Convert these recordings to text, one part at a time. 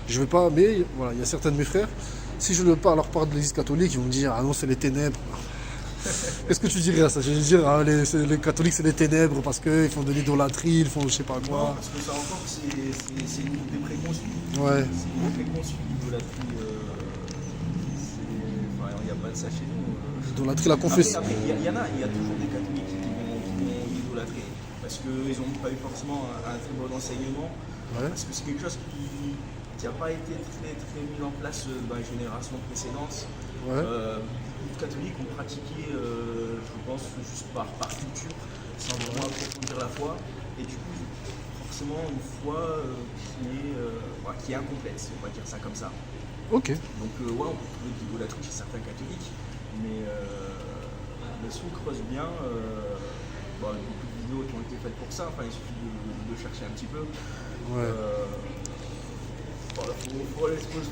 Je veux pas, mais voilà, il y a certains de mes frères, si je leur parle de l'église catholique, ils vont me dire, ah non, c'est les ténèbres. Qu'est-ce que tu dirais à ça? Je vais dire, ah, les catholiques, c'est les ténèbres parce qu'ils font de l'idolâtrie, ils font je sais pas Non, quoi. parce que ça encore, c'est une idée préconçue. Ouais, C'est une idée préconçue, l'idolâtrie. Enfin, il n'y a pas de ça chez nous. l'idolâtrie, la confession. Après, il y a toujours des catholiques qui vont idolâtrer. Parce qu'ils n'ont pas eu forcément un très bon enseignement. Ouais, Parce que c'est quelque chose qui n'a pas été très mis en place dans les générations précédentes. ouais, Beaucoup de catholiques ont pratiqué, je pense, juste par culture, sans vraiment approfondir la foi. Et du coup, forcément, une foi qui est incomplète, on va dire ça comme ça. ok. Donc, ouais, on peut trouver de l'idolâtrie chez certains catholiques, mais si on creuse bien, bon, il y a beaucoup de vidéos qui ont été faites pour ça, enfin, il suffit de chercher un petit peu. Ouais. Voilà,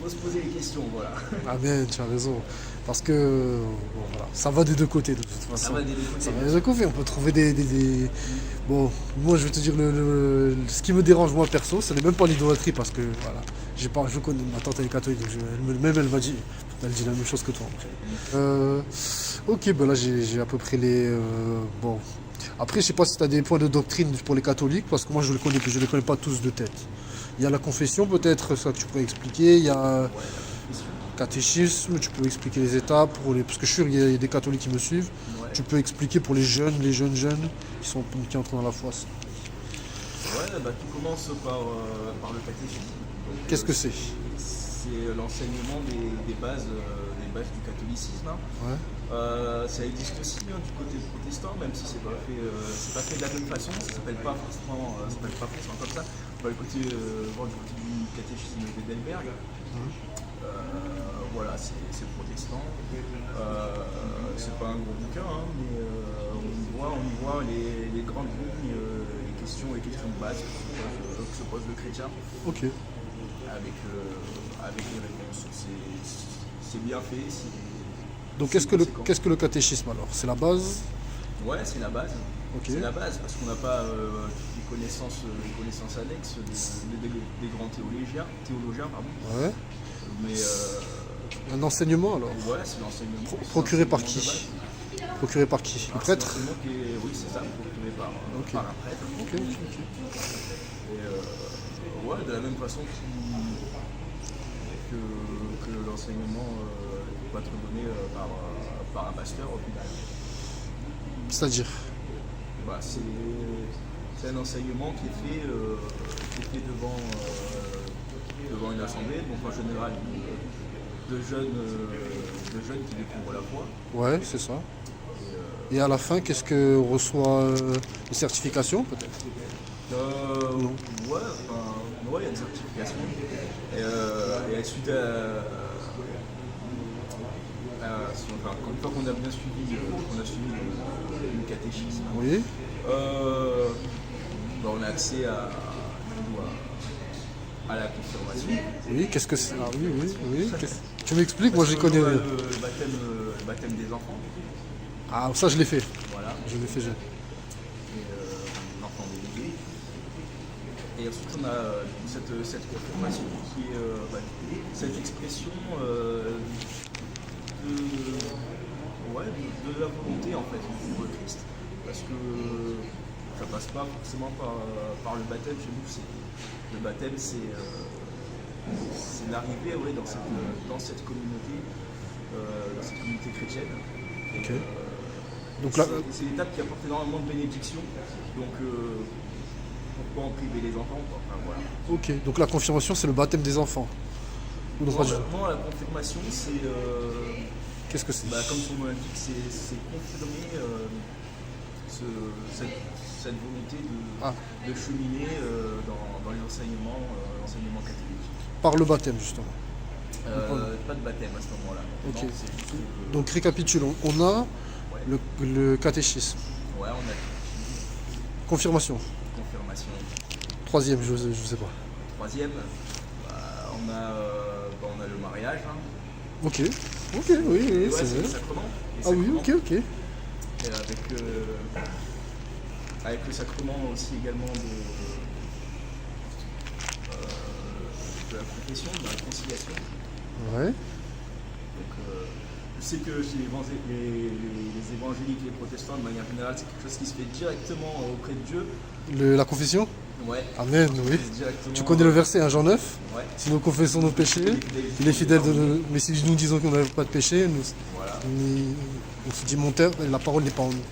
faut se poser les questions, voilà. Ah bien, tu as raison. Parce que bon, voilà, ça va des deux côtés de toute façon. Ça va des deux côtés. Ça va des deux côtés. On peut trouver Bon, moi je vais te dire, ce qui me dérange moi perso, ce n'est même pas l'idolâtrie parce que voilà, je connais ma tante, elle est catholique, donc elle m'a dit, elle dit la même chose que toi. Ok, ben là j'ai à peu près bon. Après, je sais pas si tu as des points de doctrine pour les catholiques, parce que moi je les connais pas tous de tête. Il y a la confession peut-être, ça que tu pourrais expliquer. Il y a Ouais, la question. catéchisme, tu peux expliquer les étapes parce que je suis sûr qu'il y a des catholiques qui me suivent. Ouais. Tu peux expliquer pour les jeunes qui entrent dans la foi. Ouais, bah, tout commence par le catéchisme. Donc, Qu'est-ce que c'est? c'est l'enseignement des bases du catholicisme, hein. Ouais. Ça existe aussi du côté protestant, même si c'est pas fait de la même façon, ça s'appelle pas forcément comme ça. Bah, du côté du catéchisme d'Edelberg, voilà, c'est protestant. C'est pas un gros bouquin, hein, mais on y voit les grandes lignes, les questions de base que se pose le chrétien Ok. avec les réponses. C'est bien fait. Donc C'est conséquent. qu'est-ce que le catéchisme alors? C'est la base? Ouais, c'est la base. Ok. C'est la base parce qu'on n'a pas toutes les connaissances annexes des grands théologiens, pardon. Ouais. Mais Un enseignement alors? ouais, c'est l'enseignement. Procuré par l'enseignement qui? de base. Procuré par qui? Le prêtre? C'est l'enseignement oui, c'est ça, procuré Ok. par un prêtre. Ok. Et ouais, de la même façon que l'enseignement peut être donné par un pasteur au final. C'est-à-dire? Bah, c'est un enseignement qui est fait devant une assemblée, donc en général de jeunes qui découvrent la foi. Ouais, c'est ça. Et à la fin, qu'est-ce que reçoit une certification peut-être? Non. Ouais, il y a une certification. Et ensuite, une fois qu'on a bien suivi, le catéchisme, Oui. on a accès à la confirmation. Oui, qu'est-ce que c'est? Ah oui, oui, oui. Tu m'expliques? Moi, j'y connais rien. Le baptême des enfants, Ah, ça, je l'ai fait. voilà, Je l'ai fait jeune. et l'enfant délégué. Et ensuite, on a cette confirmation qui est cette expression de la volonté en fait pour le Christ. Parce que ça passe pas forcément par le baptême chez nous. Le baptême, c'est l'arrivée dans cette communauté chrétienne. Ok. Donc là, C'est l'étape qui apporte énormément de bénédictions. Donc pourquoi en priver les enfants quoi. Enfin, voilà. ok. Donc la confirmation, c'est le baptême des enfants. Ou non, pas du tout. Non, la confirmation, c'est Qu'est-ce que c'est? comme son nom l'indique, c'est confirmer cette volonté Ah. de cheminer dans l'enseignement catholique. Par le baptême, justement. Pas de baptême à ce moment-là. Ok. Non, c'est juste Donc récapitulons. On a le catéchisme. ouais, on a Confirmation. confirmation. Troisième, je sais pas. Troisième, on a le mariage. Hein. Ok. Ok, oui, oui, Ouais, c'est c'est le vrai. sacrement. Ah oui, ok, ok. Et avec le sacrement aussi également de la confirmation. confession, de la réconciliation. Ouais. Donc, je sais que chez les évangéliques, les protestants, de manière générale, c'est quelque chose qui se fait directement auprès de Dieu. La confession? Ouais. Amen, oui. Directement, Tu connais le verset, hein, Jean 9? Ouais. Si nous confessons nos péchés, il est fidèle de nous. Mais si nous disons qu'on n'avait pas de péché, Voilà. on se dit menteur, et la parole n'est pas en nous.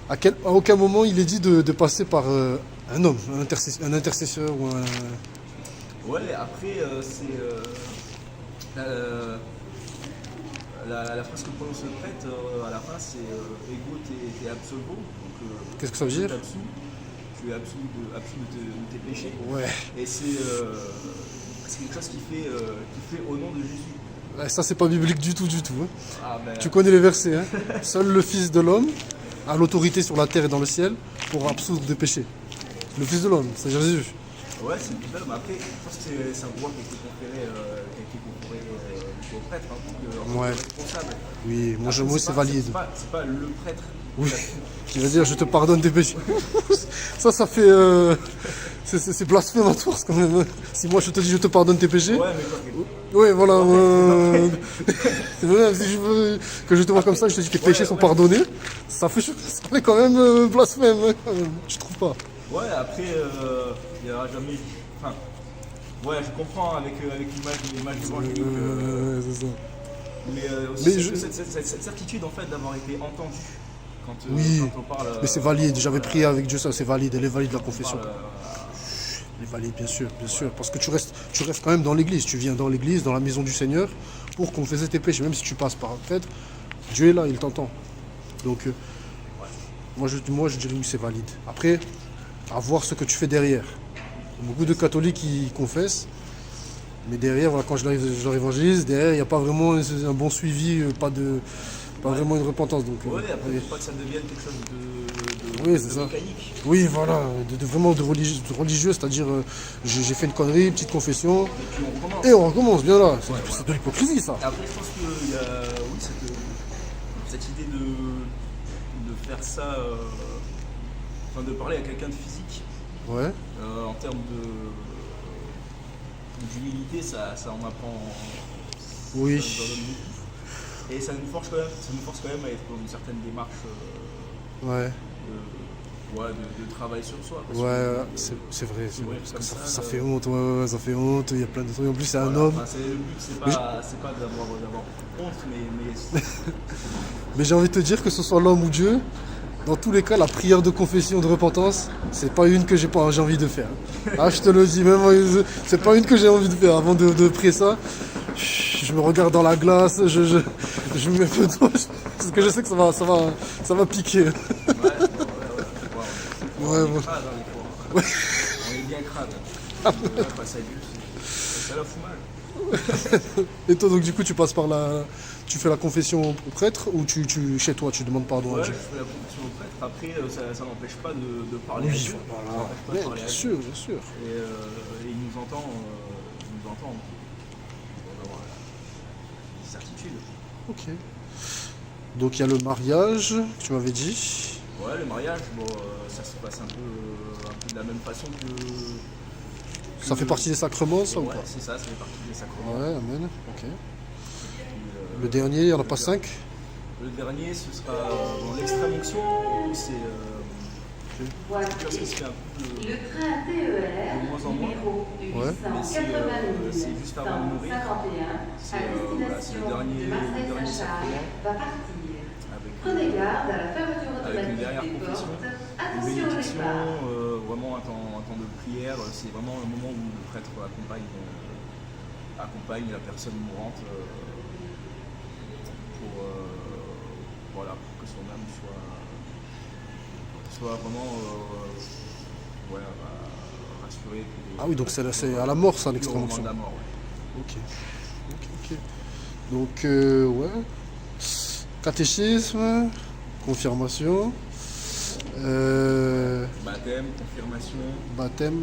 À aucun moment il est dit de passer par un homme, un intercesseur ou un. Ouais, après, c'est la phrase que prononce le prêtre à la fin, c'est Ego te absolvo. Donc, Qu'est-ce que ça veut dire? Tu es absolu de tes péchés. Ouais. Et c'est quelque chose qui fait au nom de Jésus. Ouais, ça, c'est pas biblique du tout, hein. Ah, ben, Tu connais les versets, hein? Seul le Fils de l'homme a l'autorité sur la terre et dans le ciel pour absoudre des péchés. Le Fils de l'homme, c'est Jésus. Ouais, c'est le mais après, je pense que c'est un pouvoir qui a été conféré au prêtre, hein, pour que Ouais. responsable. Oui, moi, Après, c'est valide. C'est pas le prêtre. Oui, qui veut dire je te pardonne tes péchés. ça fait. C'est blasphématoire quand même. Si moi je te dis je te pardonne tes péchés. Ouais, mais quoi. Oui, voilà. C'est vrai, si je veux que je te vois comme ça, je te dis que tes péchés sont pardonnés. Ça fait quand même blasphème, hein, quand même. Tu trouves pas? Ouais, après, il n'y aura jamais. Enfin, ouais, je comprends avec l'image évangélique. C'est ça. Mais aussi Mais cette certitude en fait d'avoir été entendu quand, Oui, quand on parle. mais c'est valide. J'avais prié avec Dieu, ça c'est valide. Elle est valide la on confession. parle, Elle est valide, bien sûr, bien sûr. Parce que tu restes quand même dans l'église. Tu viens dans l'église, dans la maison du Seigneur, pour confesser tes péchés. Même si tu passes par un prêtre, Dieu est là, il t'entend. Donc, moi je dirais que c'est valide. Après, à voir ce que tu fais derrière. Beaucoup de catholiques qui confessent, mais derrière, voilà, quand je leur évangélise, derrière, il n'y a pas vraiment un bon suivi, pas vraiment une repentance. Donc, ouais, après, il ne faut pas que ça devienne quelque chose Oui, c'est de ça. mécanique. Oui, voilà, vraiment de religieux, c'est-à-dire j'ai fait une connerie, une petite confession, Et puis on recommence. et on recommence, bien là. C'est voilà. de l'hypocrisie, ça. Et après, je pense qu'il y a oui, cette idée de faire ça, enfin, de parler à quelqu'un de physique, Ouais, en termes d'humilité, ça en apprend. oui, Ça nous en donne beaucoup. Et ça nous force quand même à être dans une certaine démarche ouais, de travail sur soi. Parce ouais, que, c'est vrai. ouais, Parce que comme ça ça, fait honte, ouais, ça fait honte, il y a plein de trucs. En plus, c'est un voilà. homme. Enfin, le but, c'est pas d'avoir honte, mais Mais j'ai envie de te dire que ce soit l'homme ou Dieu, dans tous les cas, la prière de confession, de repentance, c'est pas une que j'ai envie de faire. Ah, je te le dis, même c'est pas une que j'ai envie de faire. Avant de prier ça, je me regarde dans la glace, je me mets un peu d'eau, parce que je sais que ça va piquer. ouais, Ouais, on est ouais. crade, hein, des fois. On est bien crade. Ouais, face à Dieu, ça la fout mal. Et toi, donc, du coup, tu fais la confession au prêtre ou chez toi, tu demandes pardon à Ouais, je Dieu? fais la confession au prêtre. Après, ça n'empêche pas de parler à Oui, Dieu. voilà. Ça n'empêche pas de Ouais, parler à bien Dieu. sûr, bien sûr. Et il nous entend. On va avoir une certitude. Ok. Donc, il y a le mariage, que tu m'avais dit. Ouais, le mariage, bon, ça se passe un peu de la même façon que Ça fait partie des sacrements, ça ou ouais, pas? c'est ça fait partie des sacrements. Ouais, amen. Ok. Puis, Le dernier, il n'y en a pas 5? Le dernier, ce sera dans l'extrême onction. C'est quelque chose qui se fait un peu Le train TER, de moins en moins. numéro Ouais. 892 C'est juste avant de mourir. 151, C'est à voilà, destination le dernier de Marseille-Saint-Charles, sacrement va partir. avec, Prenez garde à la fermeture avec une automatique dernière des confession, portes. une Attention au bénédiction, départ. vraiment un temps de prière. C'est vraiment le moment où le prêtre accompagne la personne mourante pour que son âme soit vraiment rassurée. Ah oui, donc c'est à la mort, ça, au l'extrême moment onction. de la mort. Ouais. Ok. Donc, ouais. Catéchisme, confirmation, Baptême, confirmation, baptême,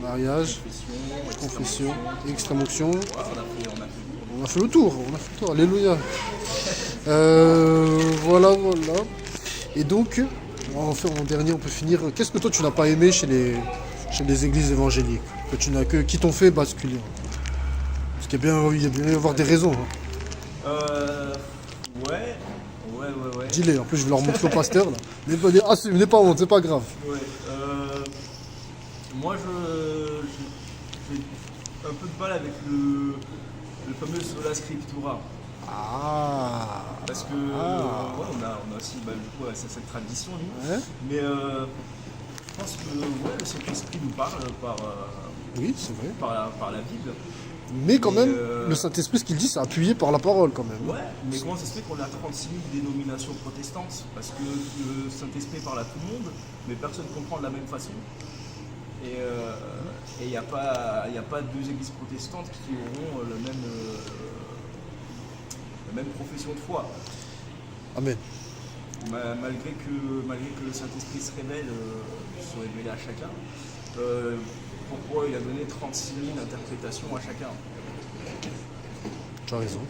mariage, confession, confession, extrême onction. Ouais, on a fait On a fait le tour, alléluia. Voilà. Et donc, en dernier, on peut finir. Qu'est-ce que toi tu n'as pas aimé chez chez les églises évangéliques que tu n'as que qui t'ont fait basculer. Parce qu'il y a bien, il y a bien y avoir des raisons. Hein. Ouais. Dis-les, en plus je vais leur montrer au pasteur là. N'aie pas honte, c'est pas grave. Ouais. Moi, j'ai un peu de mal avec le fameux sola scriptura. Ah. Parce que ouais, on a aussi du coup, cette tradition, nous. Ouais. Mais je pense que ouais, le Saint-Esprit nous parle Oui, c'est vrai. par la Bible. Mais quand Mais, même, le Saint-Esprit, ce qu'il dit, c'est appuyé par la parole quand même. Ouais, mais comment ça se fait qu'on a 36 000 dénominations protestantes? Parce que le Saint-Esprit parle à tout le monde, mais personne ne comprend de la même façon. Et il n'y a pas deux églises protestantes qui auront la même profession de foi. Amen. Malgré que le Saint-Esprit se révèle à chacun, pourquoi il a donné 36 000 interprétations à chacun? Tu as raison.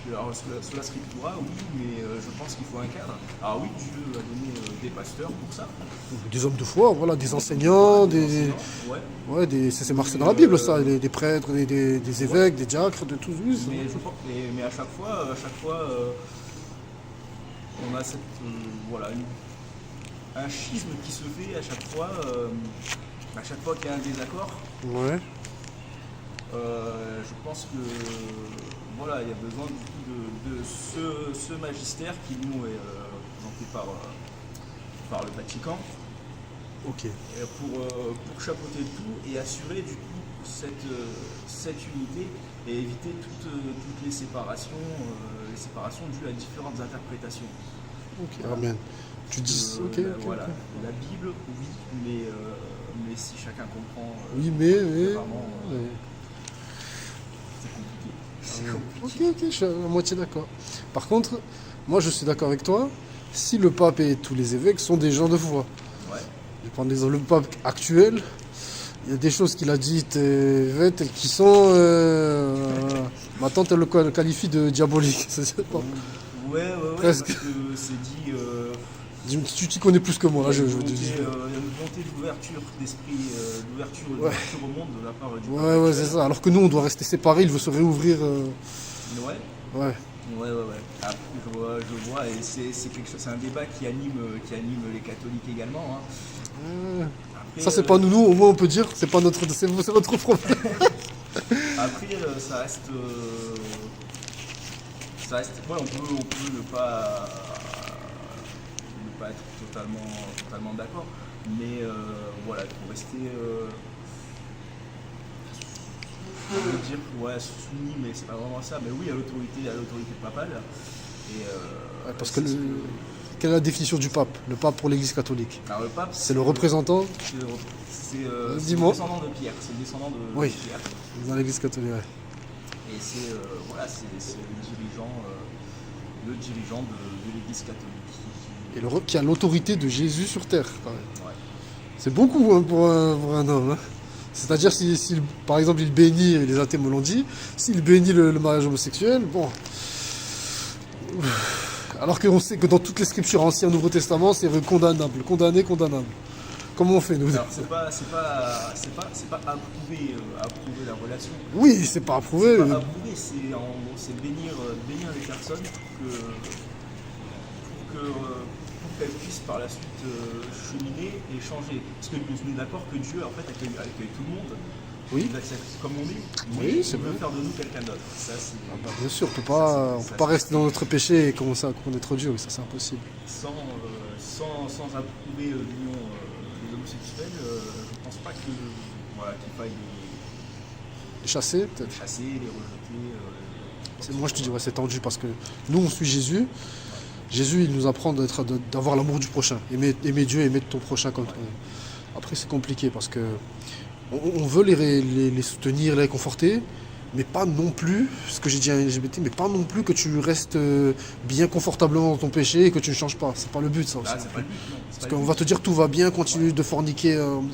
Alors, cela scriptura, oui, mais je pense qu'il faut un cadre. Alors oui, Dieu a donné des pasteurs pour ça. Des hommes de foi, voilà, des enseignants, Ouais. ouais, c'est marqué dans la Bible ça, des prêtres, des évêques, des diacres, de tout. Oui, Mais à chaque fois, on a voilà, un schisme qui se fait à chaque fois qu'il y a un désaccord. ouais. Je pense que voilà, il y a besoin du coup de ce magistère qui nous est présenté par le Vatican. Ok. Pour chapeauter le tout et assurer du coup cette unité et éviter toutes les séparations dues à différentes interprétations. Ok. Amen. Tu dis. Ok. Voilà, la Bible, oui, mais si chacun comprend, Oui, mais. vraiment, ouais. c'est compliqué. Ok, je suis à moitié d'accord. Par contre, moi je suis d'accord avec toi, si le pape et tous les évêques sont des gens de foi. Ouais. Je prends le pape actuel, il y a des choses qu'il a dites telles qui sont... ma tante elle le qualifie de diabolique. Ouais, Presque. parce que c'est dit... Tu t'y connais plus que moi, là, il y a je une te volonté, dis. il y a une volonté d'ouverture d'esprit, d'ouverture au monde de la part du pape Ouais, actuel. c'est ça. Alors que nous, on doit rester séparés, il veut se réouvrir. Ouais. Ouais. Après, je vois, et c'est quelque chose, c'est un débat qui anime les catholiques également. Hein. Après, Ça, c'est pas nous, au moins on peut dire, c'est pas notre, c'est notre problème. Après, ça reste. Ouais, on peut ne pas être totalement d'accord, mais voilà, pour rester. Je veux dire, ouais, soumis, mais c'est pas vraiment ça. Mais oui, à l'autorité papale. Et, Ouais, parce que quelle est la définition du pape? Le pape pour l'Église catholique. alors, le pape, C'est le représentant c'est le Dis-moi. descendant de Pierre. C'est le descendant de Oui. Pierre. dans l'Église catholique. Ouais. Et c'est voilà, c'est le dirigeant de l'Église catholique. Et qui a l'autorité de Jésus sur terre. Quand même. Ouais. C'est beaucoup hein, pour un homme. Hein. C'est-à-dire, si, par exemple, il bénit, et les athées me l'ont dit, s'il bénit le mariage homosexuel, bon. Alors qu'on sait que dans toutes les scriptures Ancien Nouveau Testament, c'est condamnable, condamnable. Comment on fait, nous? Alors c'est pas approuver la relation. Oui, c'est pas approuvé. C'est pas approuver, c'est bénir les personnes pour qu'elles puissent par la suite cheminer et changer. Parce que nous est d'accord que Dieu en fait accueille tout le monde. Oui. Il nous accepte comme on est. Oui, Mais c'est il veut vrai. faire de nous quelqu'un d'autre. Ça c'est Bien sûr, on peut pas rester dans notre péché et commencer à connaître Dieu, ça c'est impossible. sans approuver l'union des homosexuels. Je pense pas que qu'il faille Les chasser, les peut-être. chasser, les rejeter. Moi je te dis, ouais, c'est tendu parce que nous on suit Jésus. Jésus, il nous apprend d'avoir l'amour du prochain, aimer Dieu, aimer ton prochain comme toi. Après, c'est compliqué parce que on veut les soutenir, les réconforter, mais pas non plus, ce que j'ai dit à un LGBT, mais pas non plus que tu restes bien confortablement dans ton péché et que tu ne changes pas. C'est pas le but, ça aussi. Ah, c'est pas le but, non. Parce qu'on va te dire tout va bien, continue de forniquer. Oui,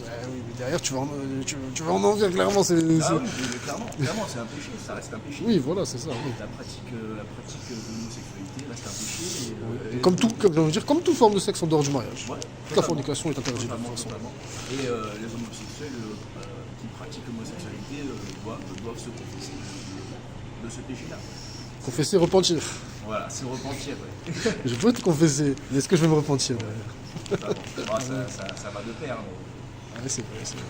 mais derrière, tu vas en envers, clairement. Ah oui, mais clairement, c'est un péché, ça reste un péché. Oui, voilà, c'est ça. Oui. La pratique de l'homosexualité reste un péché. Et comme tout, comme j'ai envie de dire, comme toute forme de sexe en dehors du mariage. Ouais, Toute la fornication est interdite de toute totalement, façon. totalement. Et les homosexuels qui pratiquent l'homosexualité doivent se confesser de ce péché-là. Confesser, repentir. Voilà, se repentir. Ouais. Je peux te confesser, mais est-ce que je vais me repentir? Ça va de pair. Mais... Ouais, c'est vrai, c'est vrai.